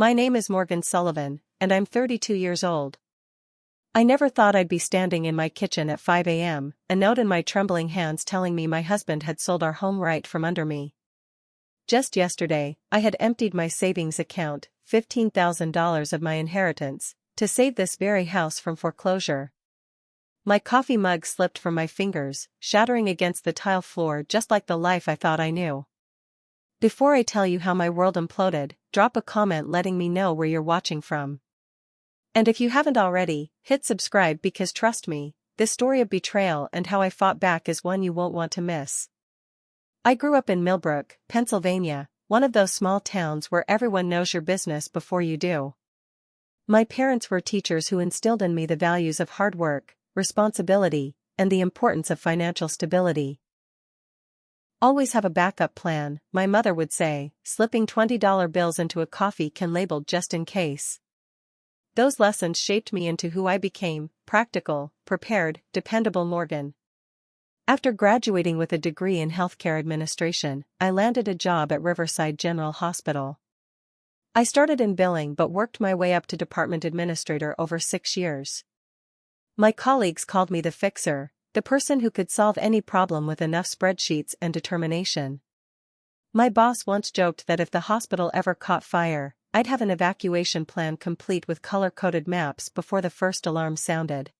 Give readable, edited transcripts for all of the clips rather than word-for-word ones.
My name is Morgan Sullivan, and I'm 32 years old. I never thought I'd be standing in my kitchen at 5 a.m., a note in my trembling hands telling me my husband had sold our home right from under me. Just yesterday, I had emptied my savings account, $15,000 of my inheritance, to save this very house from foreclosure. My coffee mug slipped from my fingers, shattering against the tile floor just like the life I thought I knew. Before I tell you how my world imploded, drop a comment letting me know where you're watching from. And if you haven't already, hit subscribe because trust me, this story of betrayal and how I fought back is one you won't want to miss. I grew up in Millbrook, Pennsylvania, one of those small towns where everyone knows your business before you do. My parents were teachers who instilled in me the values of hard work, responsibility, and the importance of financial stability. Always have a backup plan, my mother would say, slipping $20 bills into a coffee can labeled just in case. Those lessons shaped me into who I became: practical, prepared, dependable Morgan. After graduating with a degree in healthcare administration, I landed a job at Riverside General Hospital. I started in billing but worked my way up to department administrator over 6 years. My colleagues called me the fixer, the person who could solve any problem with enough spreadsheets and determination. My boss once joked that if the hospital ever caught fire, I'd have an evacuation plan complete with color-coded maps before the first alarm sounded.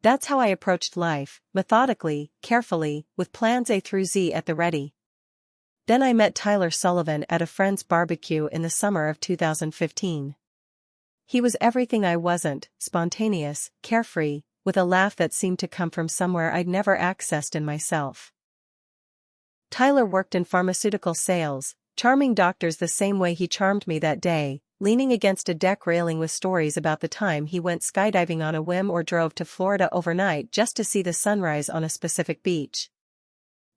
That's how I approached life, methodically, carefully, with plans A through Z at the ready. Then I met Tyler Sullivan at a friend's barbecue in the summer of 2015. He was everything I wasn't: spontaneous, carefree, with a laugh that seemed to come from somewhere I'd never accessed in myself. Tyler worked in pharmaceutical sales, charming doctors the same way he charmed me that day, leaning against a deck railing with stories about the time he went skydiving on a whim or drove to Florida overnight just to see the sunrise on a specific beach.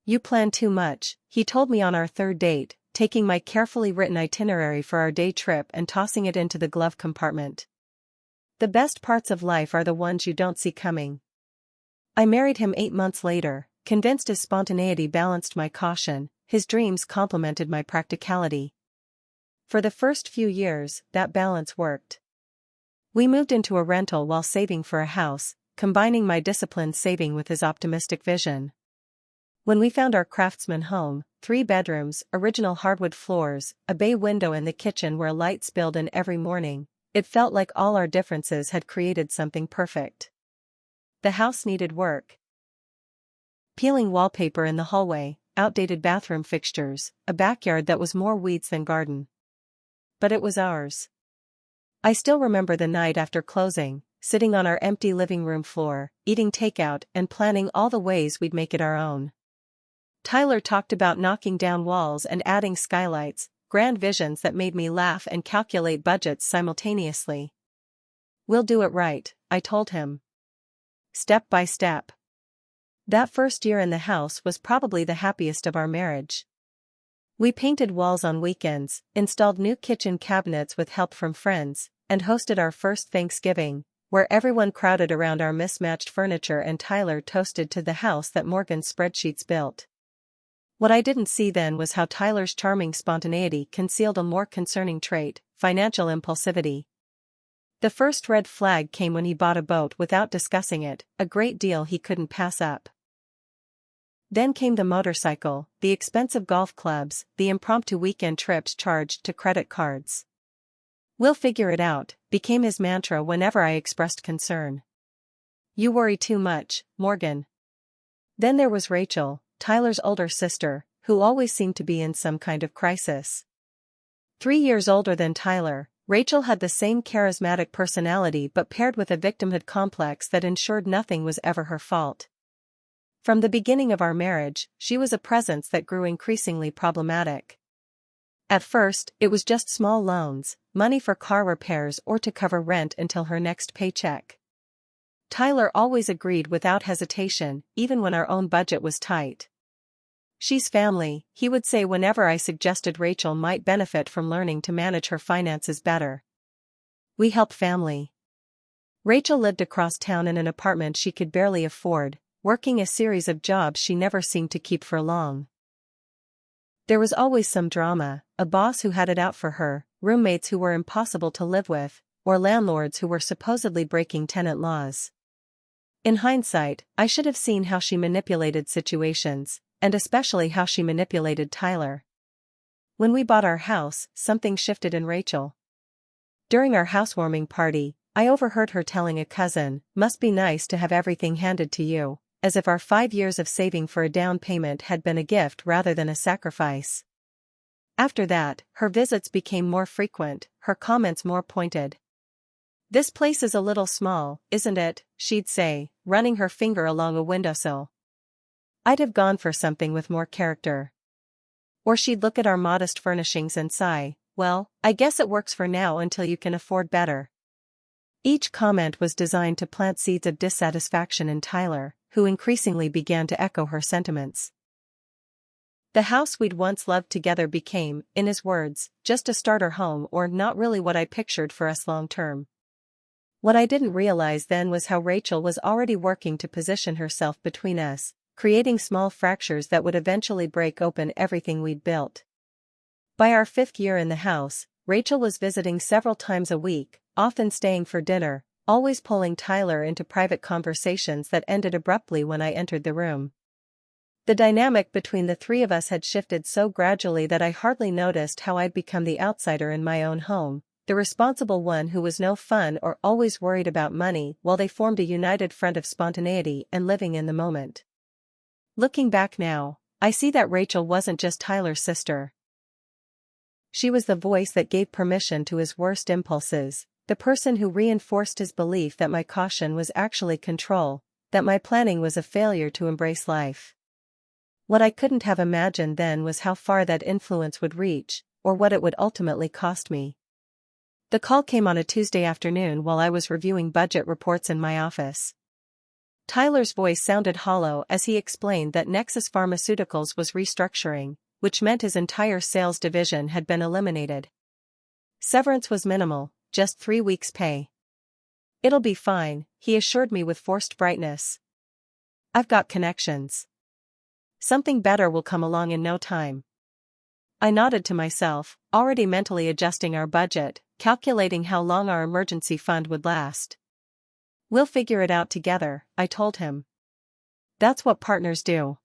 "You plan too much," he told me on our third date, taking my carefully written itinerary for our day trip and tossing it into the glove compartment. The best parts of life are the ones you don't see coming. I married him 8 months later, convinced his spontaneity balanced my caution, his dreams complemented my practicality. For the first few years, that balance worked. We moved into a rental while saving for a house, combining my disciplined saving with his optimistic vision. When we found our craftsman home, 3 bedrooms, original hardwood floors, a bay window in the kitchen where light spilled in every morning, it felt like all our differences had created something perfect. The house needed work. Peeling wallpaper in the hallway, outdated bathroom fixtures, a backyard that was more weeds than garden. But it was ours. I still remember the night after closing, sitting on our empty living room floor, eating takeout and planning all the ways we'd make it our own. Tyler talked about knocking down walls and adding skylights, grand visions that made me laugh and calculate budgets simultaneously. "We'll do it right," I told him. Step by step. That first year in the house was probably the happiest of our marriage. We painted walls on weekends, installed new kitchen cabinets with help from friends, and hosted our first Thanksgiving, where everyone crowded around our mismatched furniture and Tyler toasted to the house that Morgan's spreadsheets built. What I didn't see then was how Tyler's charming spontaneity concealed a more concerning trait: financial impulsivity. The first red flag came when he bought a boat without discussing it, a great deal he couldn't pass up. Then came the motorcycle, the expensive golf clubs, the impromptu weekend trips charged to credit cards. "We'll figure it out," became his mantra whenever I expressed concern. "You worry too much, Morgan." Then there was Rachel, Tyler's older sister, who always seemed to be in some kind of crisis. 3 years older than Tyler, Rachel had the same charismatic personality but paired with a victimhood complex that ensured nothing was ever her fault. From the beginning of our marriage, she was a presence that grew increasingly problematic. At first, it was just small loans, money for car repairs or to cover rent until her next paycheck. Tyler always agreed without hesitation, even when our own budget was tight. "She's family," he would say whenever I suggested Rachel might benefit from learning to manage her finances better. "We help family." Rachel lived across town in an apartment she could barely afford, working a series of jobs she never seemed to keep for long. There was always some drama: a boss who had it out for her, roommates who were impossible to live with, or landlords who were supposedly breaking tenant laws. In hindsight, I should have seen how she manipulated situations, and especially how she manipulated Tyler. When we bought our house, something shifted in Rachel. During our housewarming party, I overheard her telling a cousin, "Must be nice to have everything handed to you," as if our 5 years of saving for a down payment had been a gift rather than a sacrifice. After that, her visits became more frequent, her comments more pointed. "This place is a little small, isn't it?" she'd say, running her finger along a windowsill. "I'd have gone for something with more character." Or she'd look at our modest furnishings and sigh, "Well, I guess it works for now until you can afford better." Each comment was designed to plant seeds of dissatisfaction in Tyler, who increasingly began to echo her sentiments. The house we'd once loved together became, in his words, just a starter home or not really what I pictured for us long term. What I didn't realize then was how Rachel was already working to position herself between us, creating small fractures that would eventually break open everything we'd built. By our 5th year in the house, Rachel was visiting several times a week, often staying for dinner, always pulling Tyler into private conversations that ended abruptly when I entered the room. The dynamic between the three of us had shifted so gradually that I hardly noticed how I'd become the outsider in my own home, the responsible one who was no fun or always worried about money, while they formed a united front of spontaneity and living in the moment. Looking back now, I see that Rachel wasn't just Tyler's sister. She was the voice that gave permission to his worst impulses, the person who reinforced his belief that my caution was actually control, that my planning was a failure to embrace life. What I couldn't have imagined then was how far that influence would reach, or what it would ultimately cost me. The call came on a Tuesday afternoon while I was reviewing budget reports in my office. Tyler's voice sounded hollow as he explained that Nexus Pharmaceuticals was restructuring, which meant his entire sales division had been eliminated. Severance was minimal, just 3 weeks' pay. "It'll be fine," he assured me with forced brightness. "I've got connections. Something better will come along in no time." I nodded to myself, already mentally adjusting our budget, calculating how long our emergency fund would last. "We'll figure it out together," I told him. That's what partners do.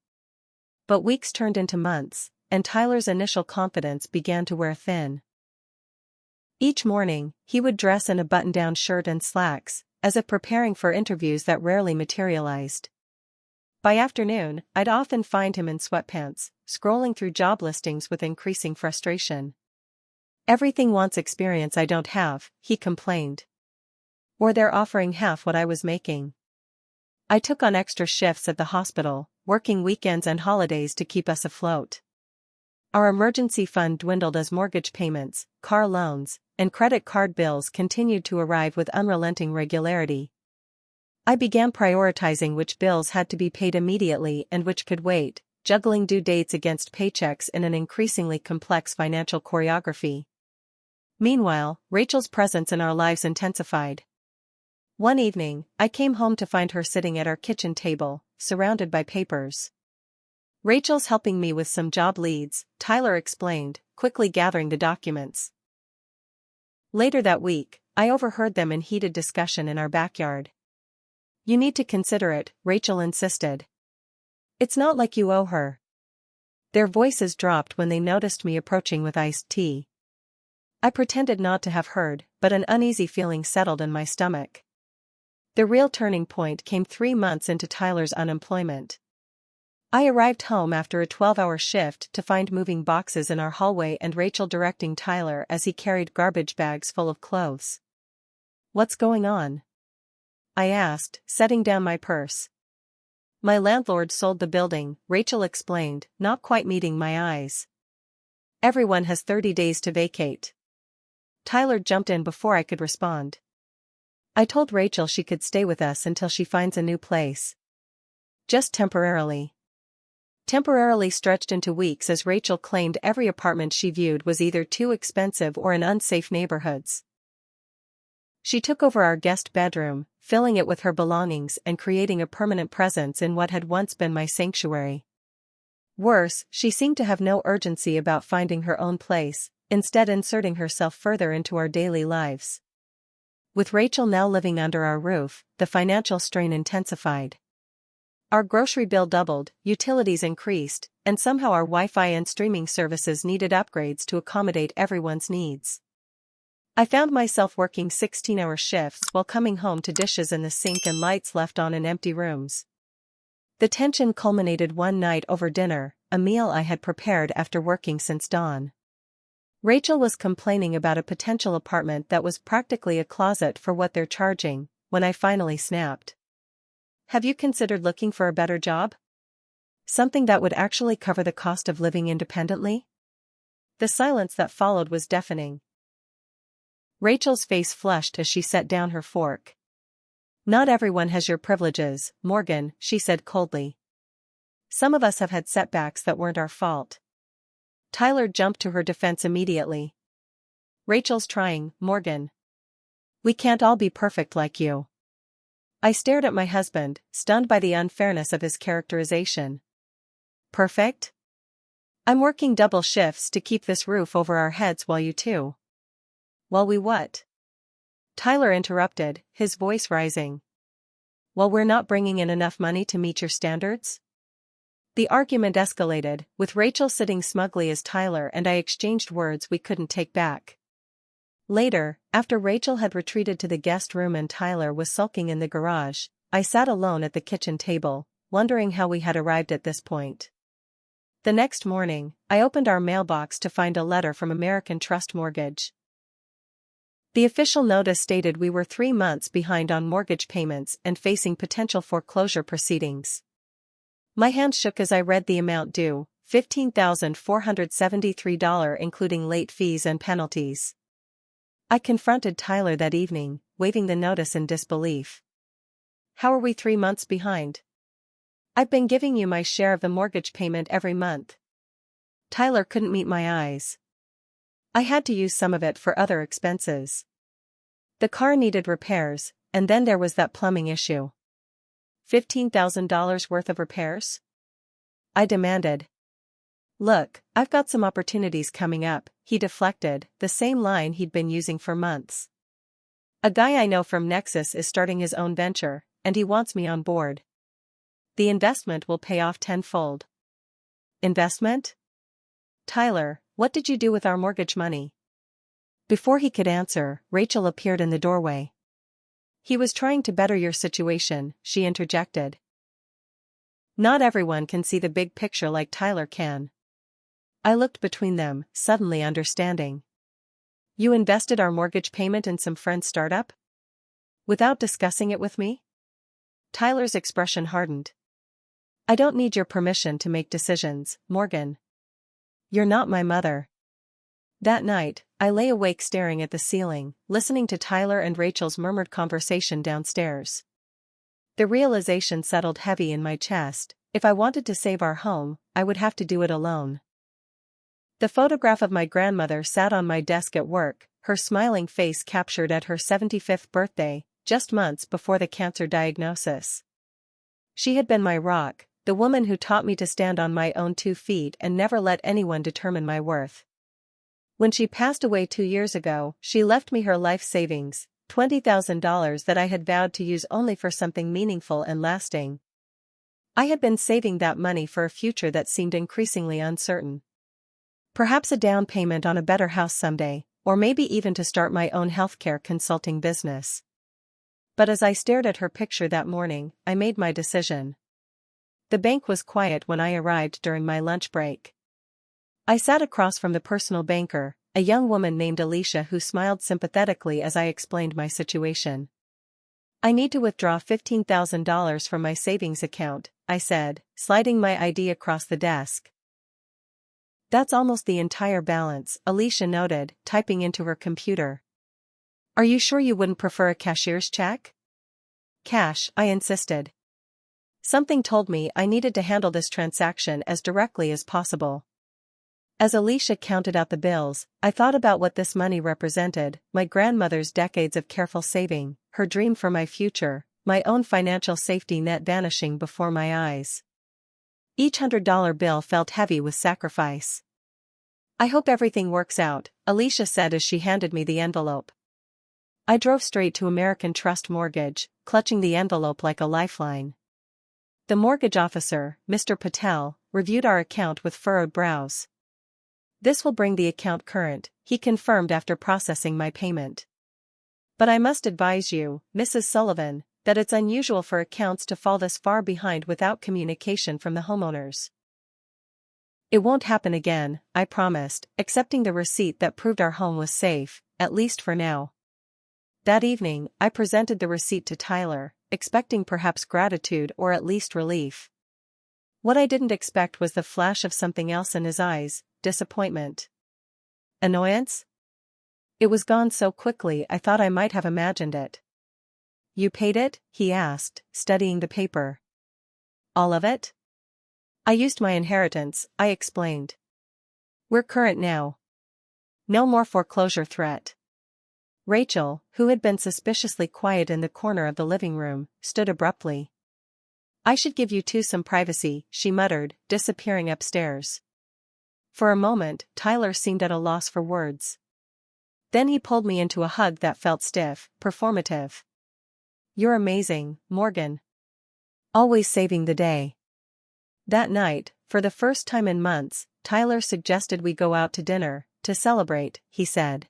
But weeks turned into months, and Tyler's initial confidence began to wear thin. Each morning, he would dress in a button-down shirt and slacks, as if preparing for interviews that rarely materialized. By afternoon, I'd often find him in sweatpants, scrolling through job listings with increasing frustration. "Everything wants experience I don't have," he complained. "Or they're offering half what I was making." I took on extra shifts at the hospital, working weekends and holidays to keep us afloat. Our emergency fund dwindled as mortgage payments, car loans, and credit card bills continued to arrive with unrelenting regularity. I began prioritizing which bills had to be paid immediately and which could wait, juggling due dates against paychecks in an increasingly complex financial choreography. Meanwhile, Rachel's presence in our lives intensified. One evening, I came home to find her sitting at our kitchen table, surrounded by papers. "Rachel's helping me with some job leads," Tyler explained, quickly gathering the documents. Later that week, I overheard them in heated discussion in our backyard. "You need to consider it," Rachel insisted. "It's not like you owe her." Their voices dropped when they noticed me approaching with iced tea. I pretended not to have heard, but an uneasy feeling settled in my stomach. The real turning point came 3 months into Tyler's unemployment. I arrived home after a 12-hour shift to find moving boxes in our hallway and Rachel directing Tyler as he carried garbage bags full of clothes. "What's going on?" I asked, setting down my purse. "My landlord sold the building," Rachel explained, not quite meeting my eyes. "Everyone has 30 days to vacate." Tyler jumped in before I could respond. "I told Rachel she could stay with us until she finds a new place." "Just temporarily." Temporarily stretched into weeks as Rachel claimed every apartment she viewed was either too expensive or in unsafe neighborhoods. She took over our guest bedroom, filling it with her belongings and creating a permanent presence in what had once been my sanctuary. Worse, she seemed to have no urgency about finding her own place, instead inserting herself further into our daily lives. With Rachel now living under our roof, the financial strain intensified. Our grocery bill doubled, utilities increased, and somehow our Wi-Fi and streaming services needed upgrades to accommodate everyone's needs. I found myself working 16-hour shifts while coming home to dishes in the sink and lights left on in empty rooms. The tension culminated one night over dinner, a meal I had prepared after working since dawn. Rachel was complaining about a potential apartment that was practically a closet for what they're charging, when I finally snapped. Have you considered looking for a better job? Something that would actually cover the cost of living independently? The silence that followed was deafening. Rachel's face flushed as she set down her fork. Not everyone has your privileges, Morgan, she said coldly. Some of us have had setbacks that weren't our fault. Tyler jumped to her defense immediately. Rachel's trying, Morgan. We can't all be perfect like you. I stared at my husband, stunned by the unfairness of his characterization. Perfect? I'm working double shifts to keep this roof over our heads while you two. While we what? Tyler interrupted, his voice rising. While we're not bringing in enough money to meet your standards? The argument escalated, with Rachel sitting smugly as Tyler and I exchanged words we couldn't take back. Later, after Rachel had retreated to the guest room and Tyler was sulking in the garage, I sat alone at the kitchen table, wondering how we had arrived at this point. The next morning, I opened our mailbox to find a letter from American Trust Mortgage. The official notice stated we were 3 months behind on mortgage payments and facing potential foreclosure proceedings. My hand shook as I read the amount due, $15,473 including late fees and penalties. I confronted Tyler that evening, waving the notice in disbelief. How are we 3 months behind? I've been giving you my share of the mortgage payment every month. Tyler couldn't meet my eyes. I had to use some of it for other expenses. The car needed repairs, and then there was that plumbing issue. $15,000 worth of repairs? I demanded. Look, I've got some opportunities coming up, he deflected, the same line he'd been using for months. A guy I know from Nexus is starting his own venture, and he wants me on board. The investment will pay off tenfold. Investment? Tyler, what did you do with our mortgage money? Before he could answer, Rachel appeared in the doorway. He was trying to better your situation, she interjected. Not everyone can see the big picture like Tyler can. I looked between them, suddenly understanding. You invested our mortgage payment in some friend's startup? Without discussing it with me? Tyler's expression hardened. I don't need your permission to make decisions, Morgan. You're not my mother. That night, I lay awake staring at the ceiling, listening to Tyler and Rachel's murmured conversation downstairs. The realization settled heavy in my chest: if I wanted to save our home, I would have to do it alone. The photograph of my grandmother sat on my desk at work, her smiling face captured at her 75th birthday, just months before the cancer diagnosis. She had been my rock, the woman who taught me to stand on my own 2 feet and never let anyone determine my worth. When she passed away 2 years ago, she left me her life savings, $20,000 that I had vowed to use only for something meaningful and lasting. I had been saving that money for a future that seemed increasingly uncertain. Perhaps a down payment on a better house someday, or maybe even to start my own healthcare consulting business. But as I stared at her picture that morning, I made my decision. The bank was quiet when I arrived during my lunch break. I sat across from the personal banker, a young woman named Alicia who smiled sympathetically as I explained my situation. I need to withdraw $15,000 from my savings account, I said, sliding my ID across the desk. That's almost the entire balance, Alicia noted, typing into her computer. Are you sure you wouldn't prefer a cashier's check? Cash, I insisted. Something told me I needed to handle this transaction as directly as possible. As Alicia counted out the bills, I thought about what this money represented: my grandmother's decades of careful saving, her dream for my future, my own financial safety net vanishing before my eyes. Each $100 bill felt heavy with sacrifice. I hope everything works out, Alicia said as she handed me the envelope. I drove straight to American Trust Mortgage, clutching the envelope like a lifeline. The mortgage officer, Mr. Patel, reviewed our account with furrowed brows. This will bring the account current, he confirmed after processing my payment. But I must advise you, Mrs. Sullivan, that it's unusual for accounts to fall this far behind without communication from the homeowners. It won't happen again, I promised, accepting the receipt that proved our home was safe, at least for now. That evening, I presented the receipt to Tyler, expecting perhaps gratitude or at least relief. What I didn't expect was the flash of something else in his eyes: disappointment. Annoyance? It was gone so quickly I thought I might have imagined it. You paid it? He asked, studying the paper. All of it? I used my inheritance, I explained. We're current now. No more foreclosure threat. Rachel, who had been suspiciously quiet in the corner of the living room, stood abruptly. I should give you two some privacy, she muttered, disappearing upstairs. For a moment, Tyler seemed at a loss for words. Then he pulled me into a hug that felt stiff, performative. You're amazing, Morgan. Always saving the day. That night, for the first time in months, Tyler suggested we go out to dinner, to celebrate, he said.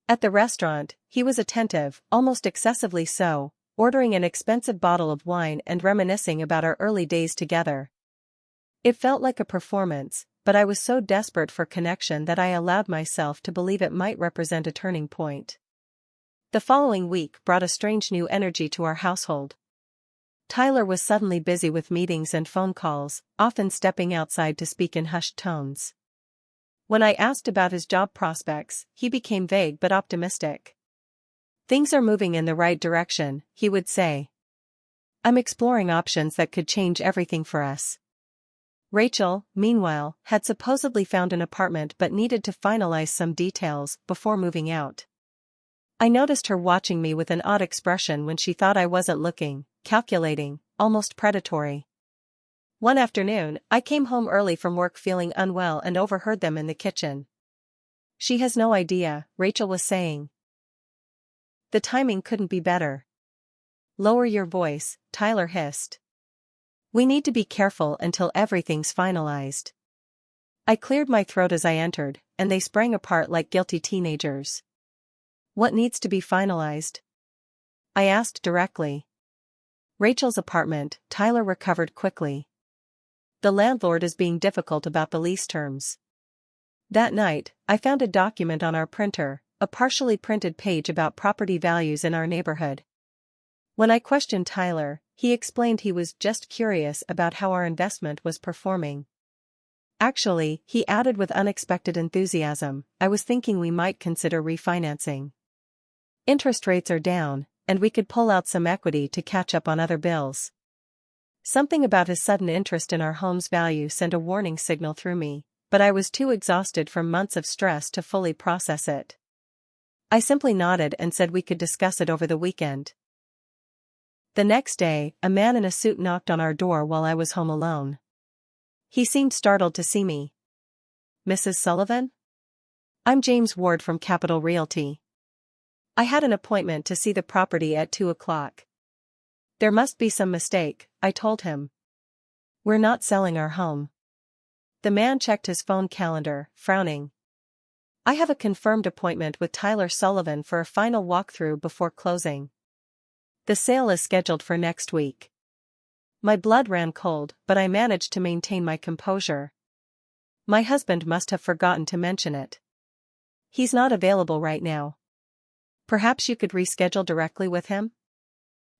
At the restaurant, he was attentive, almost excessively so, ordering an expensive bottle of wine and reminiscing about our early days together. It felt like a performance, but I was so desperate for connection that I allowed myself to believe it might represent a turning point. The following week brought a strange new energy to our household. Tyler was suddenly busy with meetings and phone calls, often stepping outside to speak in hushed tones. When I asked about his job prospects, he became vague but optimistic. Things are moving in the right direction, he would say. I'm exploring options that could change everything for us. Rachel, meanwhile, had supposedly found an apartment but needed to finalize some details before moving out. I noticed her watching me with an odd expression when she thought I wasn't looking, calculating, almost predatory. One afternoon, I came home early from work feeling unwell and overheard them in the kitchen. She has no idea, Rachel was saying. The timing couldn't be better. Lower your voice, Tyler hissed. We need to be careful until everything's finalized. I cleared my throat as I entered, and they sprang apart like guilty teenagers. What needs to be finalized? I asked directly. Rachel's apartment, Tyler recovered quickly. The landlord is being difficult about the lease terms. That night, I found a document on our printer, a partially printed page about property values in our neighborhood. When I questioned Tyler, he explained he was just curious about how our investment was performing. Actually, he added with unexpected enthusiasm, I was thinking we might consider refinancing. Interest rates are down, and we could pull out some equity to catch up on other bills. Something about his sudden interest in our home's value sent a warning signal through me, but I was too exhausted from months of stress to fully process it. I simply nodded and said we could discuss it over the weekend. The next day, a man in a suit knocked on our door while I was home alone. He seemed startled to see me. Mrs. Sullivan? I'm James Ward from Capital Realty. I had an appointment to see the property at 2 o'clock. There must be some mistake, I told him. We're not selling our home. The man checked his phone calendar, frowning. I have a confirmed appointment with Tyler Sullivan for a final walkthrough before closing. The sale is scheduled for next week. My blood ran cold, but I managed to maintain my composure. My husband must have forgotten to mention it. He's not available right now. Perhaps you could reschedule directly with him?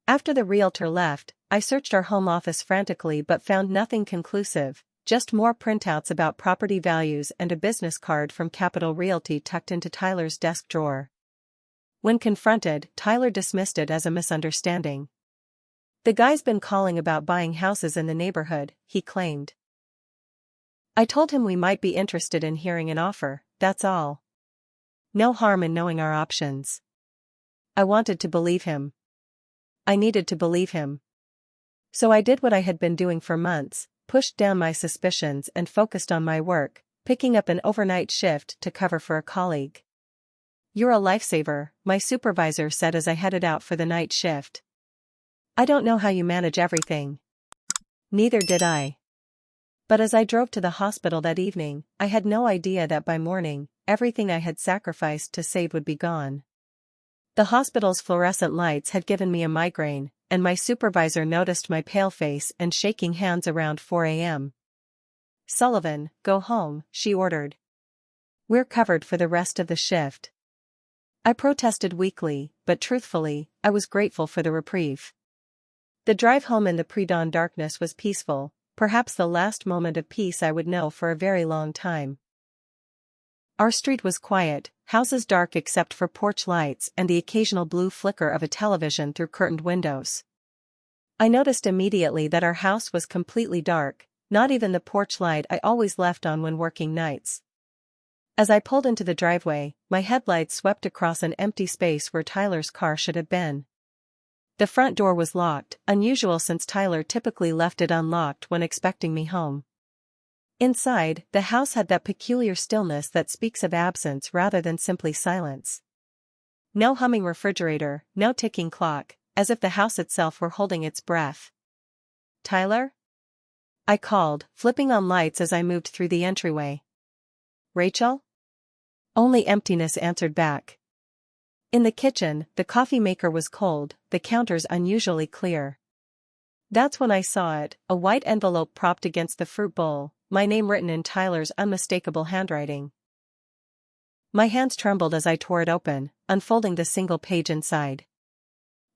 After the realtor left, I searched our home office frantically but found nothing conclusive, just more printouts about property values and a business card from Capital Realty tucked into Tyler's desk drawer. When confronted, Tyler dismissed it as a misunderstanding. The guy's been calling about buying houses in the neighborhood, he claimed. I told him we might be interested in hearing an offer, that's all. No harm in knowing our options. I wanted to believe him. I needed to believe him. So I did what I had been doing for months, pushed down my suspicions and focused on my work, picking up an overnight shift to cover for a colleague. "You're a lifesaver," my supervisor said as I headed out for the night shift. "I don't know how you manage everything." Neither did I. But as I drove to the hospital that evening, I had no idea that by morning, everything I had sacrificed to save would be gone. The hospital's fluorescent lights had given me a migraine, and my supervisor noticed my pale face and shaking hands around 4 a.m. "Sullivan, go home," she ordered. "We're covered for the rest of the shift." I protested weakly, but truthfully, I was grateful for the reprieve. The drive home in the pre-dawn darkness was peaceful, perhaps the last moment of peace I would know for a very long time. Our street was quiet, houses dark except for porch lights and the occasional blue flicker of a television through curtained windows. I noticed immediately that our house was completely dark, not even the porch light I always left on when working nights. As I pulled into the driveway, my headlights swept across an empty space where Tyler's car should have been. The front door was locked, unusual since Tyler typically left it unlocked when expecting me home. Inside, the house had that peculiar stillness that speaks of absence rather than simply silence. No humming refrigerator, no ticking clock, as if the house itself were holding its breath. "Tyler?" I called, flipping on lights as I moved through the entryway. "Rachel?" Only emptiness answered back. In the kitchen, the coffee maker was cold, the counters unusually clear. That's when I saw it, a white envelope propped against the fruit bowl, my name written in Tyler's unmistakable handwriting. My hands trembled as I tore it open, unfolding the single page inside.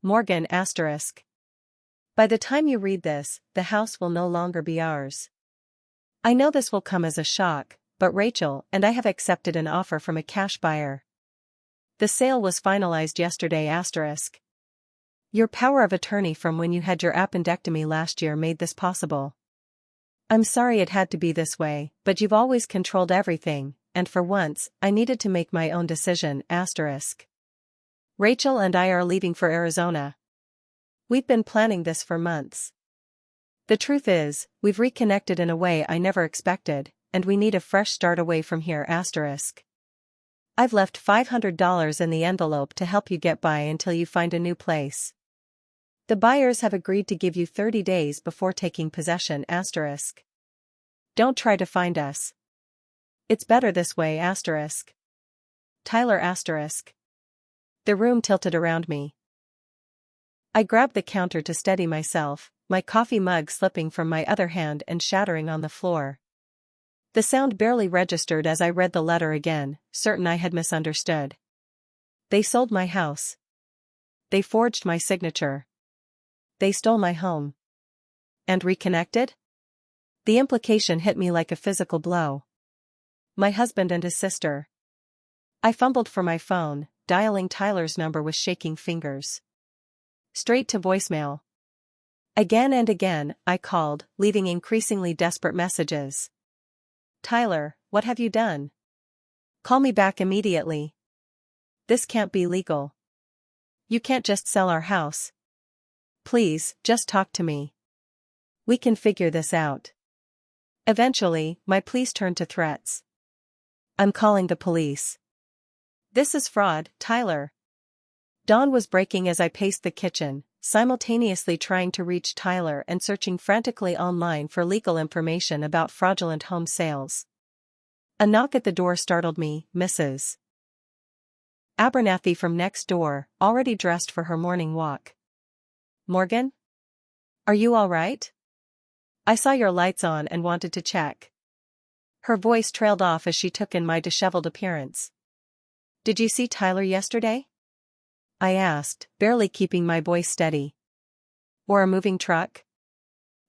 Morgan *. By the time you read this, the house will no longer be ours. I know this will come as a shock, but Rachel and I have accepted an offer from a cash buyer. The sale was finalized yesterday *. Your power of attorney from when you had your appendectomy last year made this possible. I'm sorry it had to be this way, but you've always controlled everything, and for once, I needed to make my own decision *. Rachel and I are leaving for Arizona. We've been planning this for months. The truth is, we've reconnected in a way I never expected, and we need a fresh start away from here *. I've left $500 in the envelope to help you get by until you find a new place. The buyers have agreed to give you 30 days before taking possession *. Don't try to find us. It's better this way *. Tyler *. The room tilted around me. I grabbed the counter to steady myself, my coffee mug slipping from my other hand and shattering on the floor. The sound barely registered as I read the letter again, certain I had misunderstood. They sold my house. They forged my signature. They stole my home. And reconnected? The implication hit me like a physical blow. My husband and his sister. I fumbled for my phone, dialing Tyler's number with shaking fingers. Straight to voicemail. Again and again, I called, leaving increasingly desperate messages. "Tyler, what have you done? Call me back immediately. This can't be legal. You can't just sell our house. Please, just talk to me. We can figure this out." Eventually, my pleas turned to threats. "I'm calling the police. This is fraud, Tyler." Dawn was breaking as I paced the kitchen, simultaneously trying to reach Tyler and searching frantically online for legal information about fraudulent home sales. A knock at the door startled me, Mrs. Abernathy from next door, already dressed for her morning walk. "Morgan? Are you all right? I saw your lights on and wanted to check." Her voice trailed off as she took in my disheveled appearance. "Did you see Tyler yesterday?" I asked, barely keeping my voice steady. "Or a moving truck?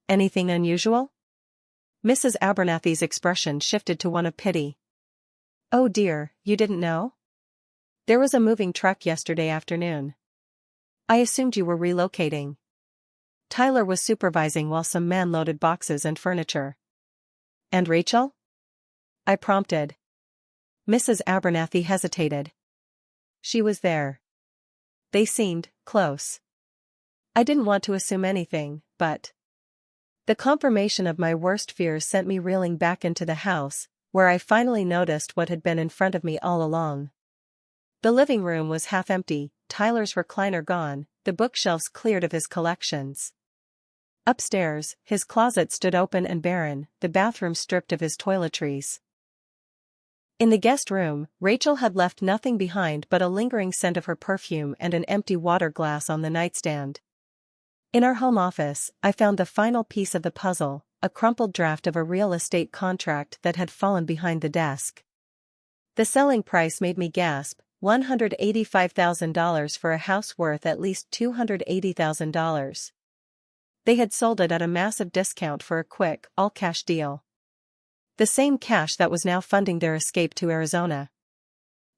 Anything unusual?" Mrs. Abernathy's expression shifted to one of pity. "Oh dear, you didn't know? There was a moving truck yesterday afternoon. I assumed you were relocating." Tyler was supervising while some man loaded boxes and furniture. "And Rachel?" I prompted. Mrs. Abernathy hesitated. "She was there. They seemed close. I didn't want to assume anything, but..." The confirmation of my worst fears sent me reeling back into the house, where I finally noticed what had been in front of me all along. The living room was half empty, Tyler's recliner gone, the bookshelves cleared of his collections. Upstairs, his closet stood open and barren, the bathroom stripped of his toiletries. In the guest room, Rachel had left nothing behind but a lingering scent of her perfume and an empty water glass on the nightstand. In our home office, I found the final piece of the puzzle, a crumpled draft of a real estate contract that had fallen behind the desk. The selling price made me gasp, $185,000 for a house worth at least $280,000. They had sold it at a massive discount for a quick, all-cash deal. The same cash that was now funding their escape to Arizona.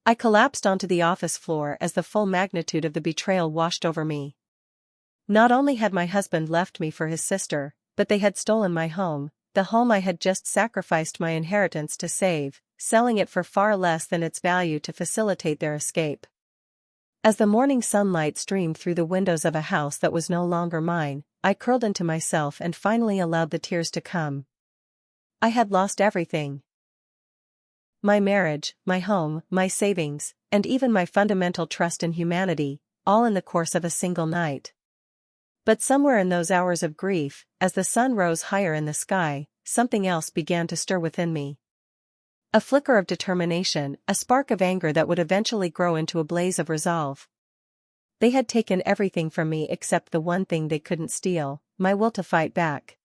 I collapsed onto the office floor as the full magnitude of the betrayal washed over me. Not only had my husband left me for his sister, but they had stolen my home, the home I had just sacrificed my inheritance to save, selling it for far less than its value to facilitate their escape. As the morning sunlight streamed through the windows of a house that was no longer mine, I curled into myself and finally allowed the tears to come. I had lost everything. My marriage, my home, my savings, and even my fundamental trust in humanity, all in the course of a single night. But somewhere in those hours of grief, as the sun rose higher in the sky, something else began to stir within me. A flicker of determination, a spark of anger that would eventually grow into a blaze of resolve. They had taken everything from me except the one thing they couldn't steal, my will to fight back.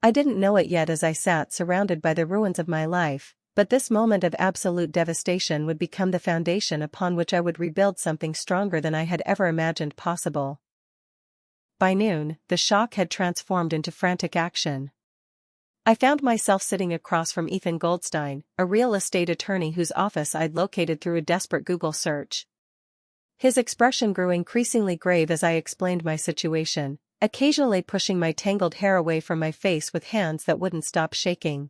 I didn't know it yet as I sat surrounded by the ruins of my life, but this moment of absolute devastation would become the foundation upon which I would rebuild something stronger than I had ever imagined possible. By noon, the shock had transformed into frantic action. I found myself sitting across from Ethan Goldstein, a real estate attorney whose office I'd located through a desperate Google search. His expression grew increasingly grave as I explained my situation, occasionally pushing my tangled hair away from my face with hands that wouldn't stop shaking.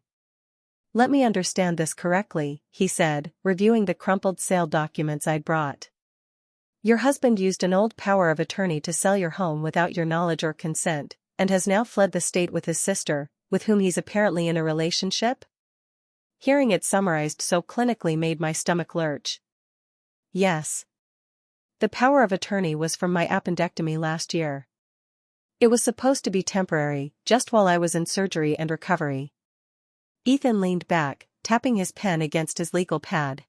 "Let me understand this correctly," he said, reviewing the crumpled sale documents I'd brought. "Your husband used an old power of attorney to sell your home without your knowledge or consent, and has now fled the state with his sister, with whom he's apparently in a relationship?" Hearing it summarized so clinically made my stomach lurch. Yes. The power of attorney was from my appendectomy last year. It was supposed to be temporary, just while I was in surgery and recovery. Ethan leaned back, tapping his pen against his legal pad.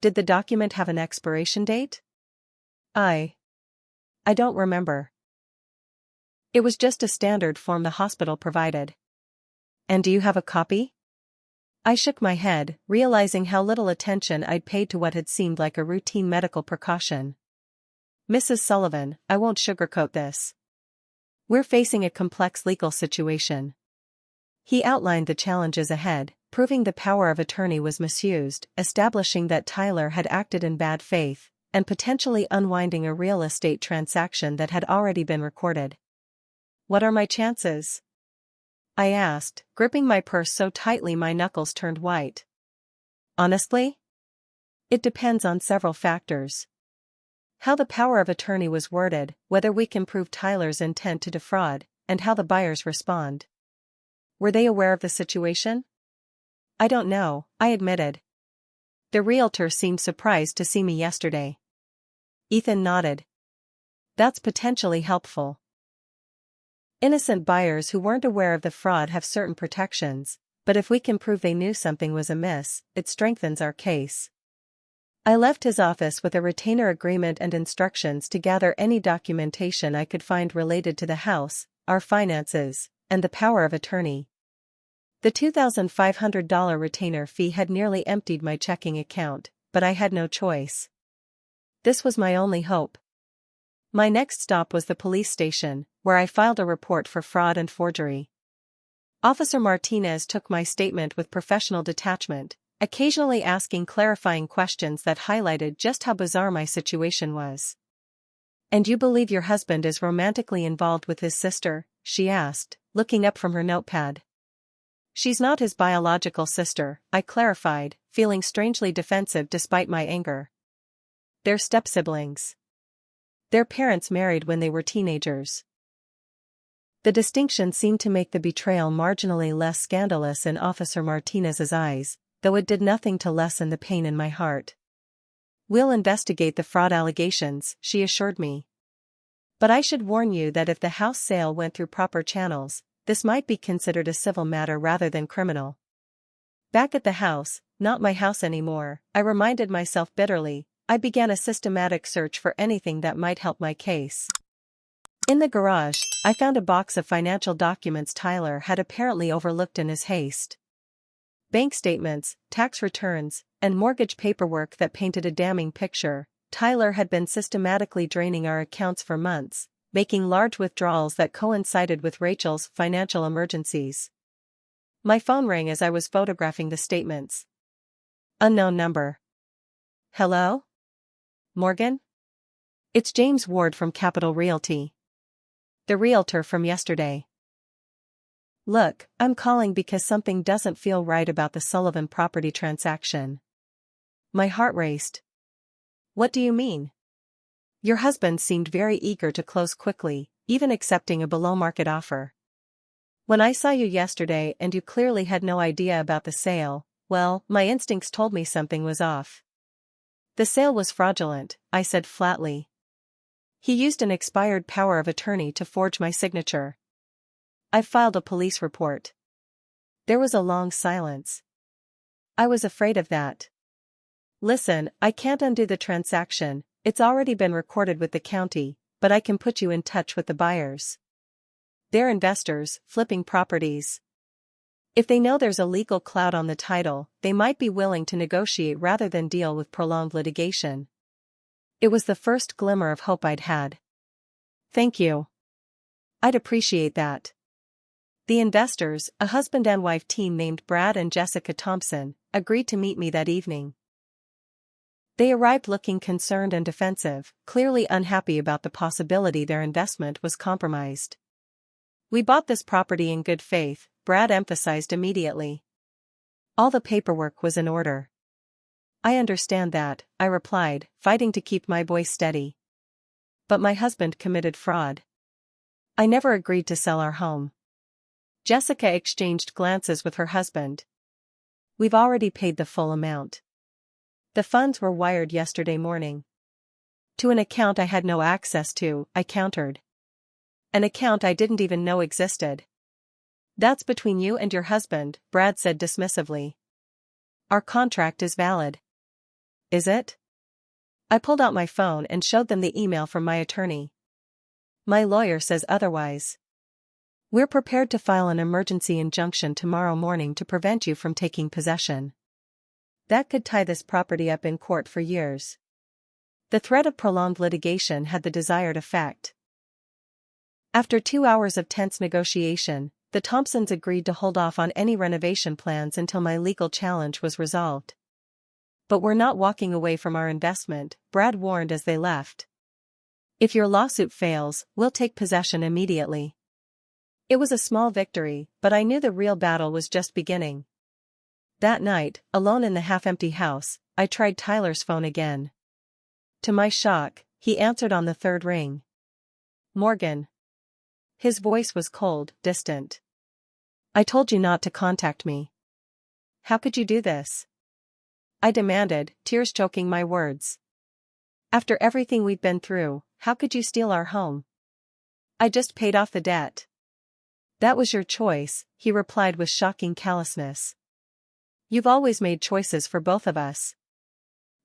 "Did the document have an expiration date?" I don't remember. It was just a standard form the hospital provided." "And do you have a copy?" I shook my head, realizing how little attention I'd paid to what had seemed like a routine medical precaution. "Mrs. Sullivan, I won't sugarcoat this. We're facing a complex legal situation." He outlined the challenges ahead, proving the power of attorney was misused, establishing that Tyler had acted in bad faith, and potentially unwinding a real estate transaction that had already been recorded. "What are my chances?" I asked, gripping my purse so tightly my knuckles turned white. "Honestly? It depends on several factors. How the power of attorney was worded, whether we can prove Tyler's intent to defraud, and how the buyers respond." "Were they aware of the situation?" "I don't know," I admitted. "The realtor seemed surprised to see me yesterday." Ethan nodded. "That's potentially helpful. Innocent buyers who weren't aware of the fraud have certain protections, but if we can prove they knew something was amiss, it strengthens our case." I left his office with a retainer agreement and instructions to gather any documentation I could find related to the house, our finances, and the power of attorney. The $2,500 retainer fee had nearly emptied my checking account, but I had no choice. This was my only hope. My next stop was the police station, where I filed a report for fraud and forgery. Officer Martinez took my statement with professional detachment, occasionally asking clarifying questions that highlighted just how bizarre my situation was. "And you believe your husband is romantically involved with his sister?" she asked, looking up from her notepad. "She's not his biological sister," I clarified, feeling strangely defensive despite my anger. "They're step-siblings. Their parents married when they were teenagers." The distinction seemed to make the betrayal marginally less scandalous in Officer Martinez's eyes, though it did nothing to lessen the pain in my heart. "We'll investigate the fraud allegations," she assured me. "But I should warn you that if the house sale went through proper channels, this might be considered a civil matter rather than criminal." Back at the house, not my house anymore, I reminded myself bitterly, I began a systematic search for anything that might help my case. In the garage, I found a box of financial documents Tyler had apparently overlooked in his haste. Bank statements, tax returns, and mortgage paperwork that painted a damning picture. Tyler had been systematically draining our accounts for months, making large withdrawals that coincided with Rachel's financial emergencies. My phone rang as I was photographing the statements. Unknown number. "Hello? Morgan? It's James Ward from Capital Realty. The realtor from yesterday. Look, I'm calling because something doesn't feel right about the Sullivan property transaction." My heart raced. "What do you mean?" "Your husband seemed very eager to close quickly, even accepting a below-market offer. When I saw you yesterday and you clearly had no idea about the sale, well, my instincts told me something was off." "The sale was fraudulent," I said flatly. "He used an expired power of attorney to forge my signature. I filed a police report." There was a long silence. "I was afraid of that. Listen, I can't undo the transaction, it's already been recorded with the county, but I can put you in touch with the buyers. They're investors, flipping properties. If they know there's a legal clout on the title, they might be willing to negotiate rather than deal with prolonged litigation." It was the first glimmer of hope I'd had. "Thank you. I'd appreciate that." The investors, a husband and wife team named Brad and Jessica Thompson, agreed to meet me that evening. They arrived looking concerned and defensive, clearly unhappy about the possibility their investment was compromised. "We bought this property in good faith," Brad emphasized immediately. "All the paperwork was in order." "I understand that," I replied, fighting to keep my voice steady. "But my husband committed fraud. I never agreed to sell our home." Jessica exchanged glances with her husband. "We've already paid the full amount. The funds were wired yesterday morning." "To an account I had no access to," I countered. "An account I didn't even know existed." "That's between you and your husband," Brad said dismissively. "Our contract is valid." "Is it?" I pulled out my phone and showed them the email from my attorney. "My lawyer says otherwise. We're prepared to file an emergency injunction tomorrow morning to prevent you from taking possession. That could tie this property up in court for years." The threat of prolonged litigation had the desired effect. After 2 hours of tense negotiation, the Thompsons agreed to hold off on any renovation plans until my legal challenge was resolved. "But we're not walking away from our investment," Brad warned as they left. "If your lawsuit fails, we'll take possession immediately." It was a small victory, but I knew the real battle was just beginning. That night, alone in the half-empty house, I tried Tyler's phone again. To my shock, he answered on the third ring. "Morgan." His voice was cold, distant. "I told you not to contact me." "How could you do this?" I demanded, tears choking my words. "After everything we've been through, how could you steal our home?" "I just paid off the debt." "That was your choice," he replied with shocking callousness. "You've always made choices for both of us.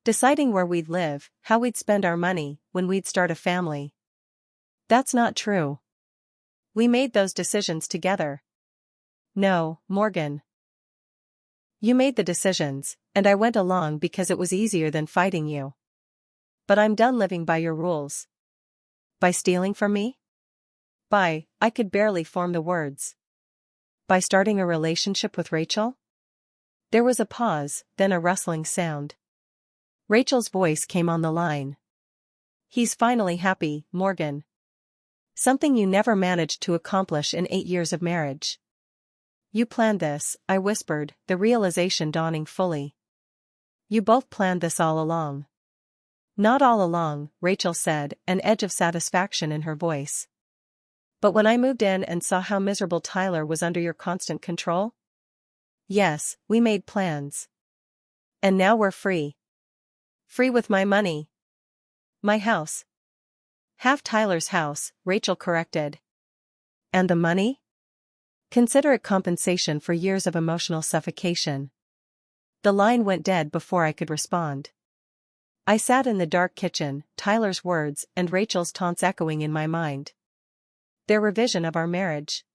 Deciding where we'd live, how we'd spend our money, when we'd start a family." "That's not true. We made those decisions together." "No, Morgan. You made the decisions, and I went along because it was easier than fighting you. But I'm done living by your rules." "By stealing from me?" I could barely form the words. "By starting a relationship with Rachel?" There was a pause, then a rustling sound. Rachel's voice came on the line. "He's finally happy, Morgan. Something you never managed to accomplish in 8 years of marriage." "You planned this," I whispered, the realization dawning fully. "You both planned this all along." "Not all along," Rachel said, an edge of satisfaction in her voice. But when I moved in and saw how miserable Tyler was under your constant control? Yes, we made plans. And now we're free. Free with my money. My house. Half Tyler's house, Rachel corrected. And the money? Consider it compensation for years of emotional suffocation. The line went dead before I could respond. I sat in the dark kitchen, Tyler's words and Rachel's taunts echoing in my mind. Their revision of our marriage.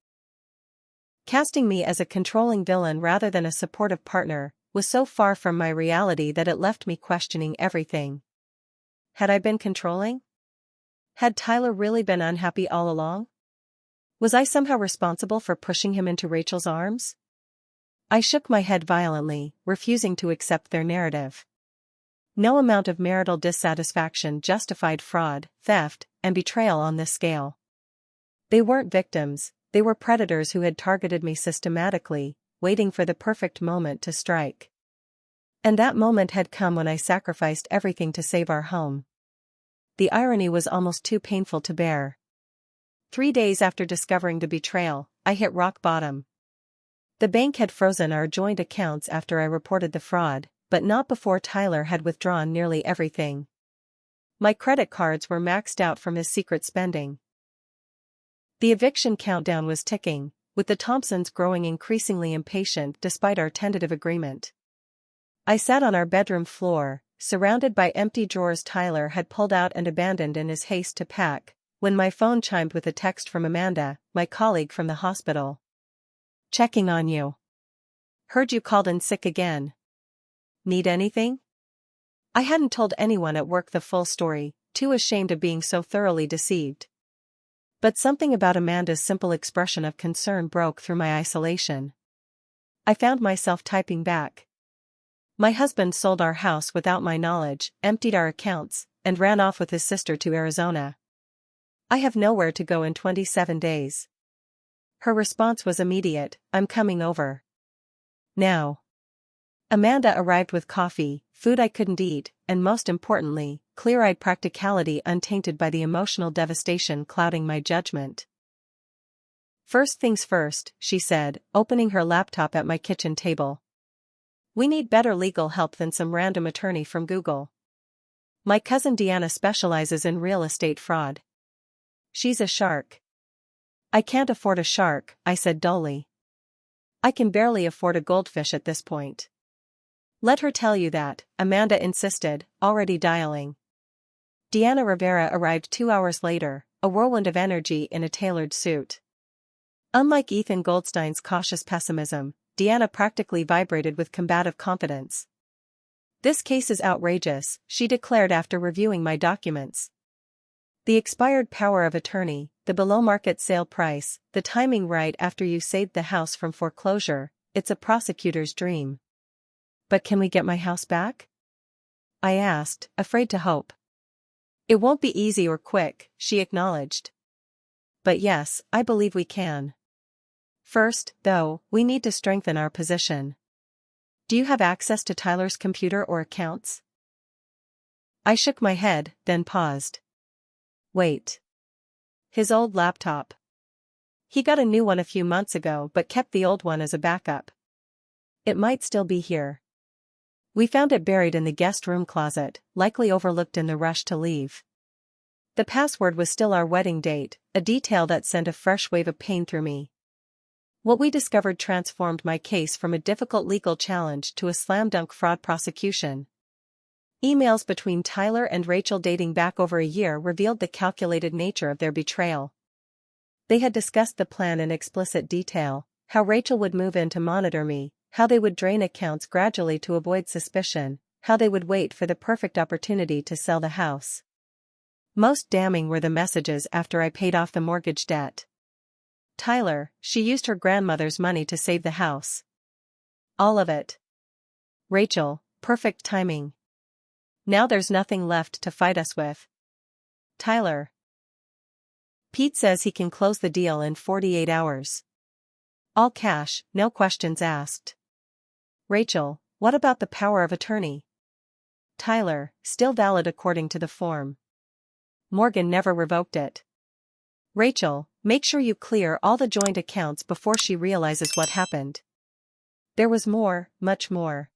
Casting me as a controlling villain rather than a supportive partner was so far from my reality that it left me questioning everything. Had I been controlling? Had Tyler really been unhappy all along? Was I somehow responsible for pushing him into Rachel's arms? I shook my head violently, refusing to accept their narrative. No amount of marital dissatisfaction justified fraud, theft, and betrayal on this scale. They weren't victims, they were predators who had targeted me systematically, waiting for the perfect moment to strike. And that moment had come when I sacrificed everything to save our home. The irony was almost too painful to bear. 3 days after discovering the betrayal, I hit rock bottom. The bank had frozen our joint accounts after I reported the fraud, but not before Tyler had withdrawn nearly everything. My credit cards were maxed out from his secret spending. The eviction countdown was ticking, with the Thompsons growing increasingly impatient despite our tentative agreement. I sat on our bedroom floor, surrounded by empty drawers Tyler had pulled out and abandoned in his haste to pack, when my phone chimed with a text from Amanda, my colleague from the hospital. Checking on you. Heard you called in sick again. Need anything? I hadn't told anyone at work the full story, too ashamed of being so thoroughly deceived. But something about Amanda's simple expression of concern broke through my isolation. I found myself typing back. My husband sold our house without my knowledge, emptied our accounts, and ran off with his sister to Arizona. I have nowhere to go in 27 days. Her response was immediate, I'm coming over. Now. Amanda arrived with coffee, food I couldn't eat, and most importantly, clear-eyed practicality untainted by the emotional devastation clouding my judgment. First things first, she said, opening her laptop at my kitchen table. We need better legal help than some random attorney from Google. My cousin Deanna specializes in real estate fraud. She's a shark. I can't afford a shark, I said dully. I can barely afford a goldfish at this point. Let her tell you that, Amanda insisted, already dialing. Deanna Rivera arrived 2 hours later, a whirlwind of energy in a tailored suit. Unlike Ethan Goldstein's cautious pessimism, Deanna practically vibrated with combative confidence. This case is outrageous, she declared after reviewing my documents. The expired power of attorney, the below-market sale price, the timing right after you saved the house from foreclosure, it's a prosecutor's dream. But can we get my house back? I asked, afraid to hope. It won't be easy or quick, she acknowledged. But yes, I believe we can. First, though, we need to strengthen our position. Do you have access to Tyler's computer or accounts? I shook my head, then paused. Wait. His old laptop. He got a new one a few months ago but kept the old one as a backup. It might still be here. We found it buried in the guest room closet, likely overlooked in the rush to leave. The password was still our wedding date, a detail that sent a fresh wave of pain through me. What we discovered transformed my case from a difficult legal challenge to a slam-dunk fraud prosecution. Emails between Tyler and Rachel dating back over a year revealed the calculated nature of their betrayal. They had discussed the plan in explicit detail, how Rachel would move in to monitor me, how they would drain accounts gradually to avoid suspicion, how they would wait for the perfect opportunity to sell the house. Most damning were the messages after I paid off the mortgage debt. Tyler, she used her grandmother's money to save the house. All of it. Rachel, perfect timing. Now there's nothing left to fight us with. Tyler. Pete says he can close the deal in 48 hours. All cash, no questions asked. Rachel, what about the power of attorney? Tyler, still valid according to the form. Morgan never revoked it. Rachel, make sure you clear all the joint accounts before she realizes what happened. There was more, much more.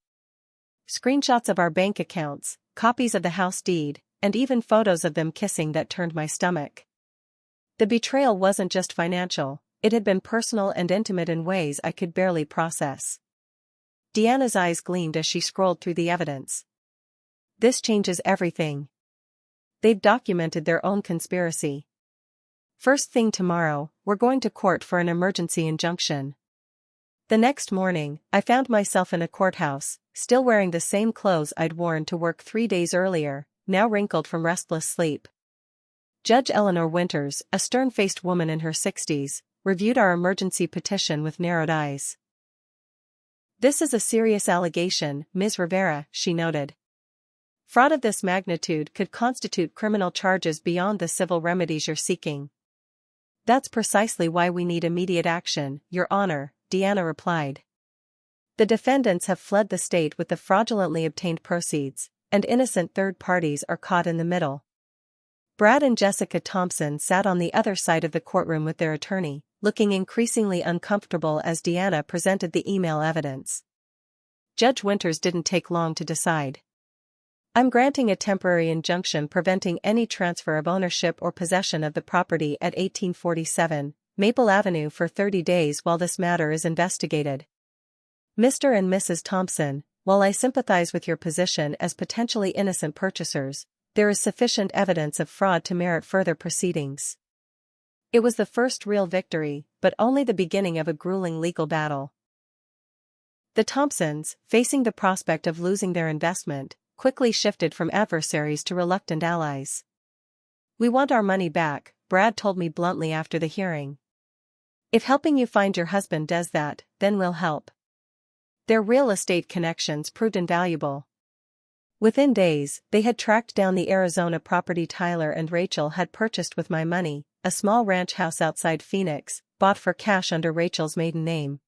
Screenshots of our bank accounts, copies of the house deed, and even photos of them kissing that turned my stomach. The betrayal wasn't just financial, it had been personal and intimate in ways I could barely process. Deanna's eyes gleamed as she scrolled through the evidence. This changes everything. They've documented their own conspiracy. First thing tomorrow, we're going to court for an emergency injunction. The next morning, I found myself in a courthouse, still wearing the same clothes I'd worn to work 3 days earlier, now wrinkled from restless sleep. Judge Eleanor Winters, a stern-faced woman in her 60s, reviewed our emergency petition with narrowed eyes. "This is a serious allegation, Ms. Rivera," she noted. "Fraud of this magnitude could constitute criminal charges beyond the civil remedies you're seeking." "That's precisely why we need immediate action, Your Honor," Deanna replied. "The defendants have fled the state with the fraudulently obtained proceeds, and innocent third parties are caught in the middle." Brad and Jessica Thompson sat on the other side of the courtroom with their attorney, looking increasingly uncomfortable as Deanna presented the email evidence. Judge Winters didn't take long to decide. "I'm granting a temporary injunction preventing any transfer of ownership or possession of the property at 1847 Maple Avenue for 30 days while this matter is investigated. Mr. and Mrs. Thompson, while I sympathize with your position as potentially innocent purchasers, there is sufficient evidence of fraud to merit further proceedings." It was the first real victory, but only the beginning of a grueling legal battle. The Thompsons, facing the prospect of losing their investment, quickly shifted from adversaries to reluctant allies. "We want our money back," Brad told me bluntly after the hearing. "If helping you find your husband does that, then we'll help." Their real estate connections proved invaluable. Within days, they had tracked down the Arizona property Tyler and Rachel had purchased with my money, a small ranch house outside Phoenix, bought for cash under Rachel's maiden name.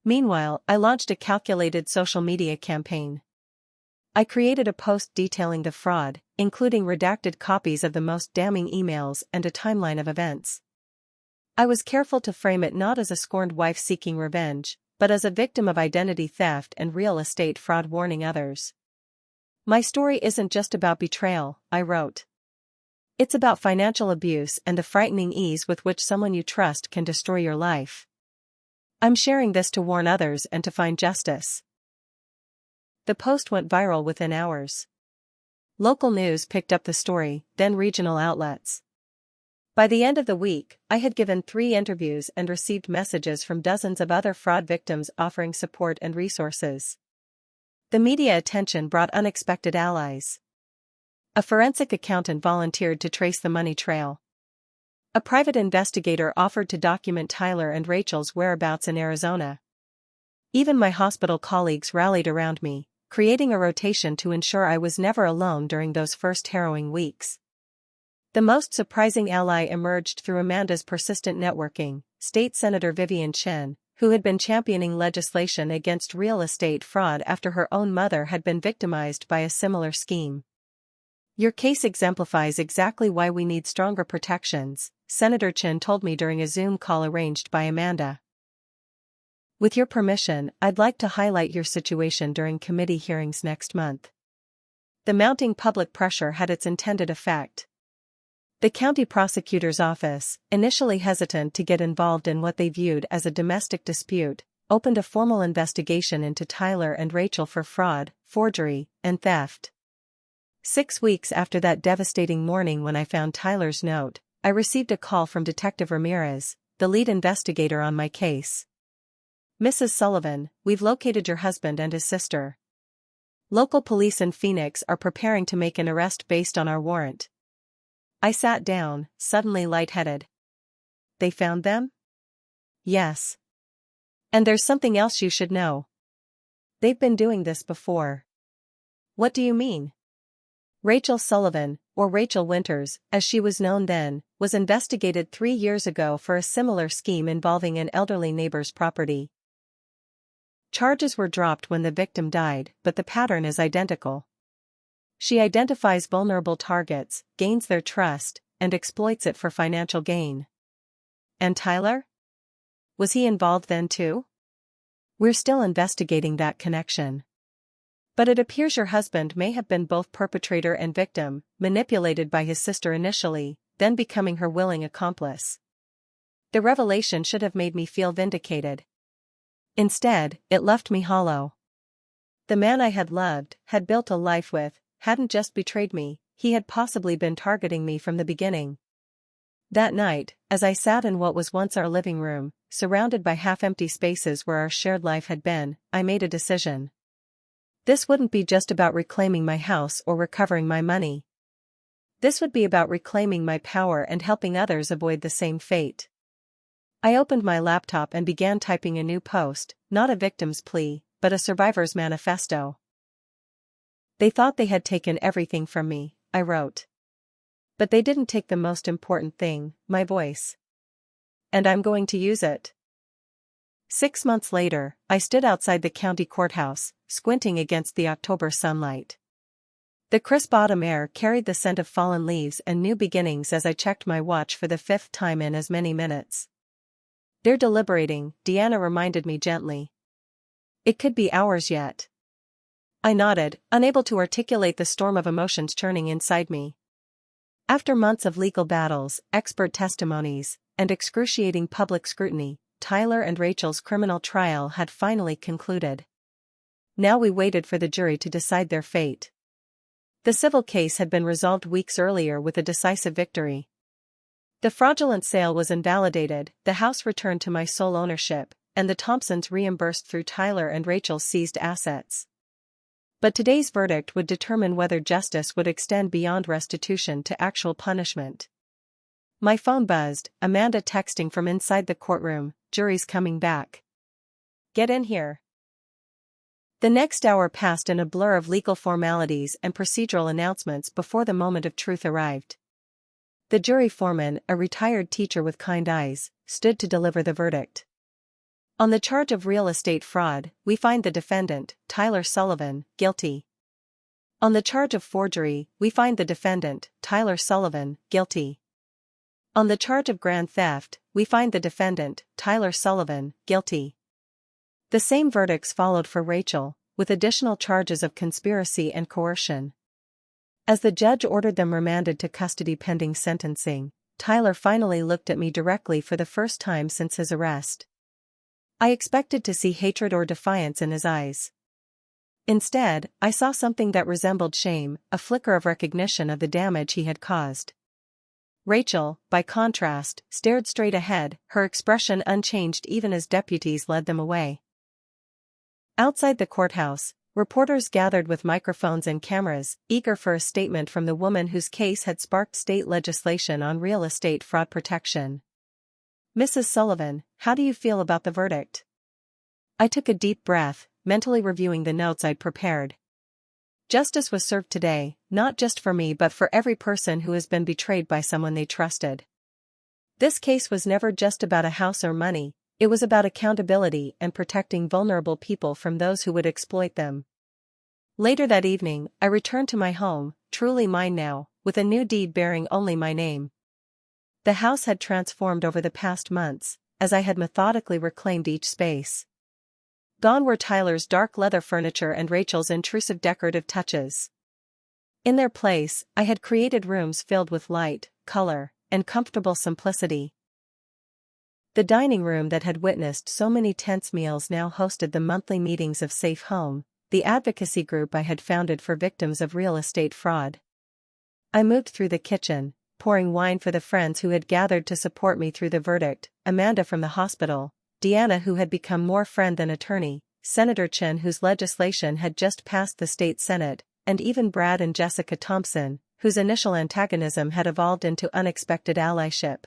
Meanwhile, I launched a calculated social media campaign. I created a post detailing the fraud, including redacted copies of the most damning emails and a timeline of events. I was careful to frame it not as a scorned wife seeking revenge, but as a victim of identity theft and real estate fraud warning others. "My story isn't just about betrayal," I wrote. "It's about financial abuse and the frightening ease with which someone you trust can destroy your life. I'm sharing this to warn others and to find justice." The post went viral within hours. Local news picked up the story, then regional outlets. By the end of the week, I had given 3 interviews and received messages from dozens of other fraud victims offering support and resources. The media attention brought unexpected allies. A forensic accountant volunteered to trace the money trail. A private investigator offered to document Tyler and Rachel's whereabouts in Arizona. Even my hospital colleagues rallied around me, creating a rotation to ensure I was never alone during those first harrowing weeks. The most surprising ally emerged through Amanda's persistent networking, State Senator Vivian Chen, who had been championing legislation against real estate fraud after her own mother had been victimized by a similar scheme. "Your case exemplifies exactly why we need stronger protections," Senator Chen told me during a Zoom call arranged by Amanda. "With your permission, I'd like to highlight your situation during committee hearings next month." The mounting public pressure had its intended effect. The county prosecutor's office, initially hesitant to get involved in what they viewed as a domestic dispute, opened a formal investigation into Tyler and Rachel for fraud, forgery, and theft. 6 weeks after that devastating morning when I found Tyler's note, I received a call from Detective Ramirez, the lead investigator on my case. "Mrs. Sullivan, we've located your husband and his sister. Local police in Phoenix are preparing to make an arrest based on our warrant." I sat down, suddenly lightheaded. "They found them?" "Yes. And there's something else you should know. They've been doing this before." "What do you mean?" Rachel Sullivan, or Rachel Winters, as she was known then, was investigated 3 years ago for a similar scheme involving an elderly neighbor's property. Charges were dropped when the victim died, but the pattern is identical. She identifies vulnerable targets, gains their trust, and exploits it for financial gain. And Tyler? Was he involved then too? We're still investigating that connection. But it appears your husband may have been both perpetrator and victim, manipulated by his sister initially, then becoming her willing accomplice. The revelation should have made me feel vindicated. Instead, it left me hollow. The man I had loved, had built a life with, hadn't just betrayed me, he had possibly been targeting me from the beginning. That night, as I sat in what was once our living room, surrounded by half-empty spaces where our shared life had been, I made a decision. This wouldn't be just about reclaiming my house or recovering my money. This would be about reclaiming my power and helping others avoid the same fate. I opened my laptop and began typing a new post, not a victim's plea, but a survivor's manifesto. They thought they had taken everything from me, I wrote. But they didn't take the most important thing, my voice. And I'm going to use it. 6 months later, I stood outside the county courthouse, squinting against the October sunlight. The crisp autumn air carried the scent of fallen leaves and new beginnings as I checked my watch for the 5th time in as many minutes. They're deliberating, Deanna reminded me gently. It could be hours yet. I nodded, unable to articulate the storm of emotions churning inside me. After months of legal battles, expert testimonies, and excruciating public scrutiny, Tyler and Rachel's criminal trial had finally concluded. Now we waited for the jury to decide their fate. The civil case had been resolved weeks earlier with a decisive victory. The fraudulent sale was invalidated, the house returned to my sole ownership, and the Thompsons reimbursed through Tyler and Rachel's seized assets. But today's verdict would determine whether justice would extend beyond restitution to actual punishment. My phone buzzed, Amanda texting from inside the courtroom, jury's coming back. Get in here. The next hour passed in a blur of legal formalities and procedural announcements before the moment of truth arrived. The jury foreman, a retired teacher with kind eyes, stood to deliver the verdict. On the charge of real estate fraud, we find the defendant, Tyler Sullivan, guilty. On the charge of forgery, we find the defendant, Tyler Sullivan, guilty. On the charge of grand theft, we find the defendant, Tyler Sullivan, guilty. The same verdicts followed for Rachel, with additional charges of conspiracy and coercion. As the judge ordered them remanded to custody pending sentencing, Tyler finally looked at me directly for the first time since his arrest. I expected to see hatred or defiance in his eyes. Instead, I saw something that resembled shame, a flicker of recognition of the damage he had caused. Rachel, by contrast, stared straight ahead, her expression unchanged even as deputies led them away. Outside the courthouse, reporters gathered with microphones and cameras, eager for a statement from the woman whose case had sparked state legislation on real estate fraud protection. Mrs. Sullivan, how do you feel about the verdict? I took a deep breath, mentally reviewing the notes I'd prepared. Justice was served today, not just for me but for every person who has been betrayed by someone they trusted. This case was never just about a house or money, it was about accountability and protecting vulnerable people from those who would exploit them. Later that evening, I returned to my home, truly mine now, with a new deed bearing only my name. The house had transformed over the past months, as I had methodically reclaimed each space. Gone were Tyler's dark leather furniture and Rachel's intrusive decorative touches. In their place, I had created rooms filled with light, color, and comfortable simplicity. The dining room that had witnessed so many tense meals now hosted the monthly meetings of Safe Home, the advocacy group I had founded for victims of real estate fraud. I moved through the kitchen, pouring wine for the friends who had gathered to support me through the verdict, Amanda from the hospital, Deanna who had become more friend than attorney, Senator Chin whose legislation had just passed the state Senate, and even Brad and Jessica Thompson, whose initial antagonism had evolved into unexpected allyship.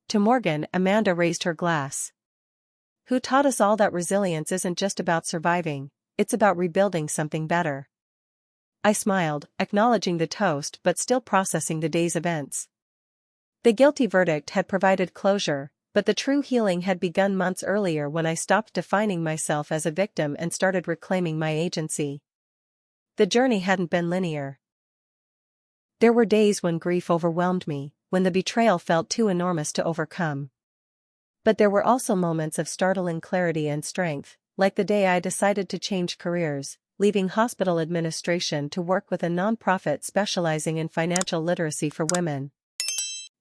To Morgan, Amanda raised her glass. Who taught us all that resilience isn't just about surviving, it's about rebuilding something better. I smiled, acknowledging the toast but still processing the day's events. The guilty verdict had provided closure, but the true healing had begun months earlier when I stopped defining myself as a victim and started reclaiming my agency. The journey hadn't been linear. There were days when grief overwhelmed me, when the betrayal felt too enormous to overcome. But there were also moments of startling clarity and strength, like the day I decided to change careers, leaving hospital administration to work with a nonprofit specializing in financial literacy for women.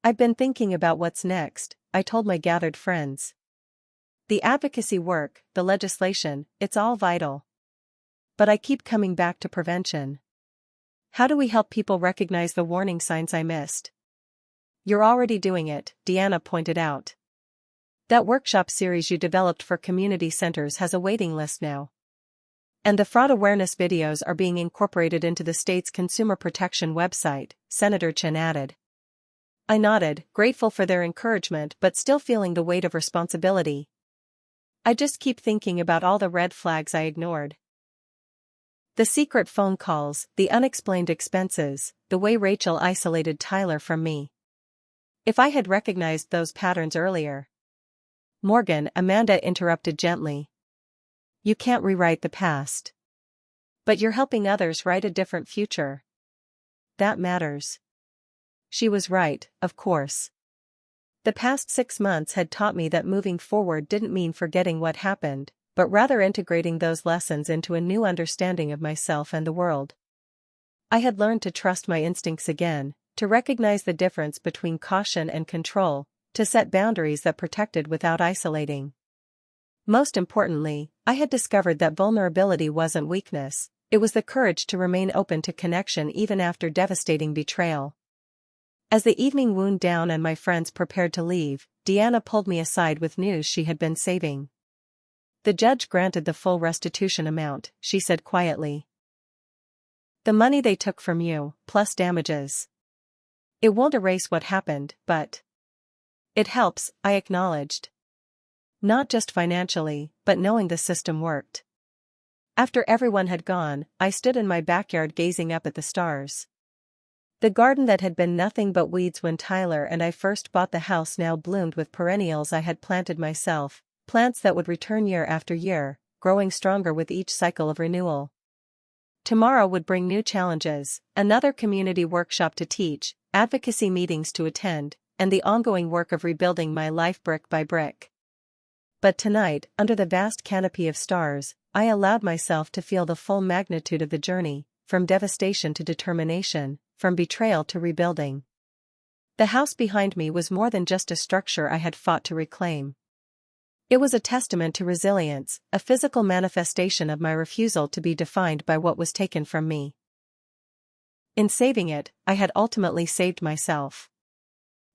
"I've been thinking about what's next," I told my gathered friends. "The advocacy work, the legislation, it's all vital. But I keep coming back to prevention. How do we help people recognize the warning signs I missed?" "You're already doing it," Deanna pointed out. "That workshop series you developed for community centers has a waiting list now. And the fraud awareness videos are being incorporated into the state's consumer protection website," Senator Chen added. I nodded, grateful for their encouragement but still feeling the weight of responsibility. I just keep thinking about all the red flags I ignored. The secret phone calls, the unexplained expenses, the way Rachel isolated Tyler from me. If I had recognized those patterns earlier. "Morgan," Amanda interrupted gently. "You can't rewrite the past. But you're helping others write a different future. That matters." She was right, of course. The past 6 months had taught me that moving forward didn't mean forgetting what happened, but rather integrating those lessons into a new understanding of myself and the world. I had learned to trust my instincts again, to recognize the difference between caution and control, to set boundaries that protected without isolating. Most importantly, I had discovered that vulnerability wasn't weakness, it was the courage to remain open to connection even after devastating betrayal. As the evening wound down and my friends prepared to leave, Deanna pulled me aside with news she had been saving. "The judge granted the full restitution amount," she said quietly. "The money they took from you, plus damages. It won't erase what happened, but it helps," I acknowledged. "Not just financially, but knowing the system worked." After everyone had gone, I stood in my backyard gazing up at the stars. The garden that had been nothing but weeds when Tyler and I first bought the house now bloomed with perennials I had planted myself, plants that would return year after year, growing stronger with each cycle of renewal. Tomorrow would bring new challenges, another community workshop to teach, advocacy meetings to attend, and the ongoing work of rebuilding my life brick by brick. But tonight, under the vast canopy of stars, I allowed myself to feel the full magnitude of the journey, from devastation to determination, from betrayal to rebuilding. The house behind me was more than just a structure I had fought to reclaim. It was a testament to resilience, a physical manifestation of my refusal to be defined by what was taken from me. In saving it, I had ultimately saved myself.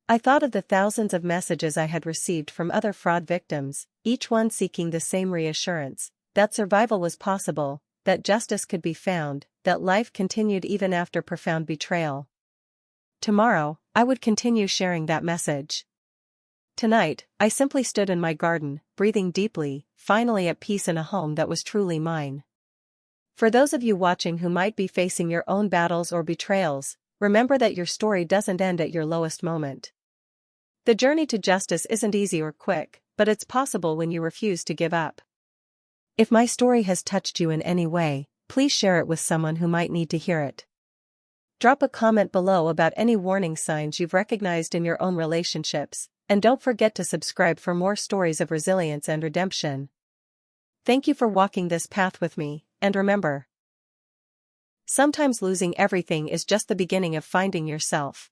I thought of the thousands of messages I had received from other fraud victims, each one seeking the same reassurance, that survival was possible, that justice could be found, that life continued even after profound betrayal. Tomorrow, I would continue sharing that message. Tonight, I simply stood in my garden, breathing deeply, finally at peace in a home that was truly mine. For those of you watching who might be facing your own battles or betrayals, remember that your story doesn't end at your lowest moment. The journey to justice isn't easy or quick, but it's possible when you refuse to give up. If my story has touched you in any way, please share it with someone who might need to hear it. Drop a comment below about any warning signs you've recognized in your own relationships, and don't forget to subscribe for more stories of resilience and redemption. Thank you for walking this path with me, and remember, sometimes losing everything is just the beginning of finding yourself.